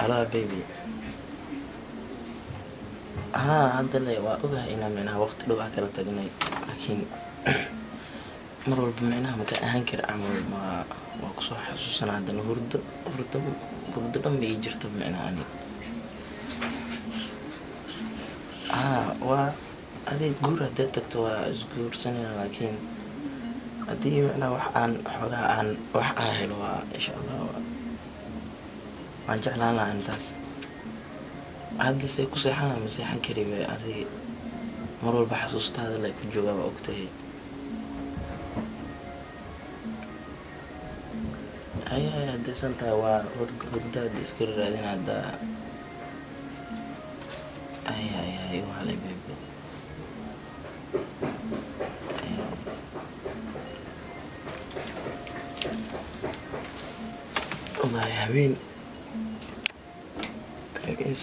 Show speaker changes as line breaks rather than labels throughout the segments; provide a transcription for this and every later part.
alaa baby haa hadda le waa ogahay inaan micnaha waqti dhow aan kala tagnay laakiin mar walba micnaha maka ahaan kara camal waa kusoo xasuusanaa haddana hurdo dhan ba ii jirto micnaha ani haa waa adig guur haddee tagto waa isguursanayna laakiin haddii micnaha wax aan xoogaa aan wax aa helo waa insha allah waan jeclaan lahaa intaas hadda say ku seexan lahaa ma seexan kari bay adig mar walba xasuustaada lay ku joogaa waa ogtahay haya haddii santahay waa hurdaada iska raadin hadda ay waalay baby wallahi habeen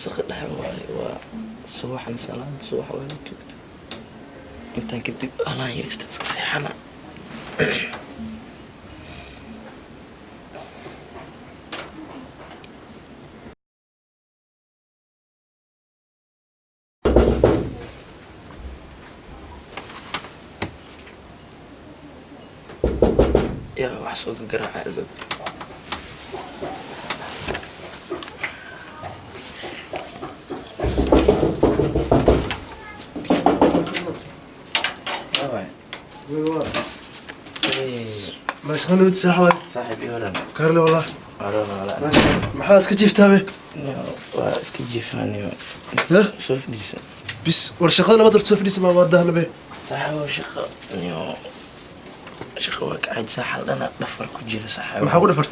saqi dhexe waaye waa subaxan salaada subax waa la tugta intaan kadib alaan yarista iska seexana yaa wax soo garaaca albaabka
مشغول تسحب
صاحب يولا
كارلي والله
ولا
ما حاس كيف تابع
اسكجيف اني
لا
شوف ليش
بس ورشقنا ما درت تشوف لي ما ودهنا به
صح هو شقه اني شقه وقعد صح انا ضفر كجيره صح
ما حقول فرت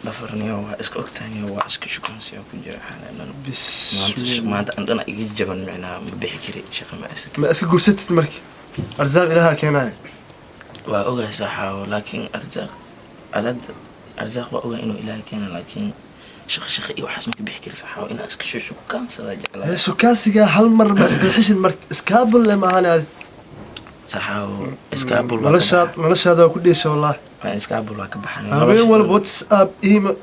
ضفرني هو اسك اوقتاني هو اسك شكونسي كجيره حالا
بس
ما عندنا ايجي جبن معنا ما بيحكي شقه
ما اسك قرست المركي ارزاق لها كيناي
waa ogahay saxaawo laakiin arzaaq waa ogahay inuu ilaahay keena laakiin shaqo iyo waxaas ma ka bixi kari saxaawo inaa iska shukaansada jeclaa
shukaansiga hal mar ma iska xisid mar iskaabul leh maahan aad
saxaawo iskaabul
noloshaada waa ku dheesha wallahi
iskaabul waa ka baxan
habeen walba whatsapp email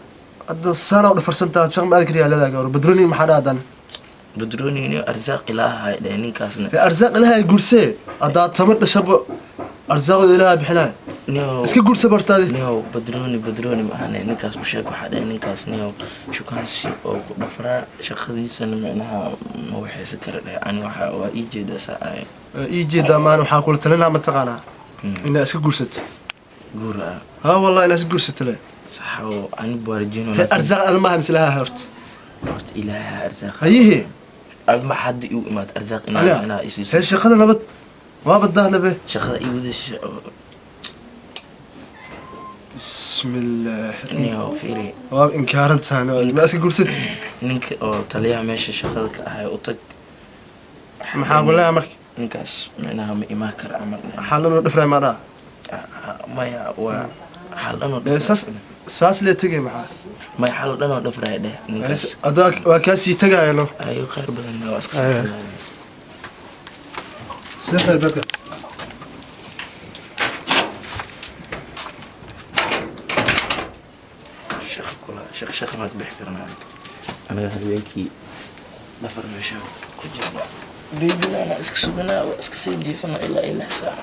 hadda sana u dhafarsantaa shaqo ma adkriya leedahay gabar badroni maxaa dhaadan
badroni iyo arzaaq ilaahay ninkaasna
arzaaq ilaahay gursee hadaad samad dhashabo أرزاق إلها بحلال. إسكي قول سبرتادي.
نيو بدروني معنا نكاس وشاك واحد نكاس نيو شو كان شيء أو بفرع شخصي سنة معناها ما وحي سكر يعني وحا وإيجي دا ساعة.
إيجي دا ما نوحا قولت لنا ما تقانا. إن إسكي قول ست.
قول
ها والله إن إسكي قول ست لا.
صح وأنا بورجينو.
أرزاق أنا ما همسلها هرت.
هرت إلها أرزاق.
هي.
ما حد يؤمن أرزاق أنا إيش.
هي شقة نبت. ما بدنا به
شغله يودش
بسم الله
نيو فيري
واب انكارنت انا ما اسك قرست
نينك او طليع ماشي شغلك هاي وطق
ما حاول لا امرك
نينكاس معناها ما كر عمل
حالنا دفرا ما
ما يا و حالنا
ساس لي تجي معاه
ما حالنا دفرا ده نينكاس
اداك وكاسي تجايلو
ايو خير بدنا واسك
سهل بقى
شيخ ما تبحكرنا أنا هذيكي نفر مشاو كجوا بيبي أنا اسك سجنا واسك سيجي فنا إلا ساعة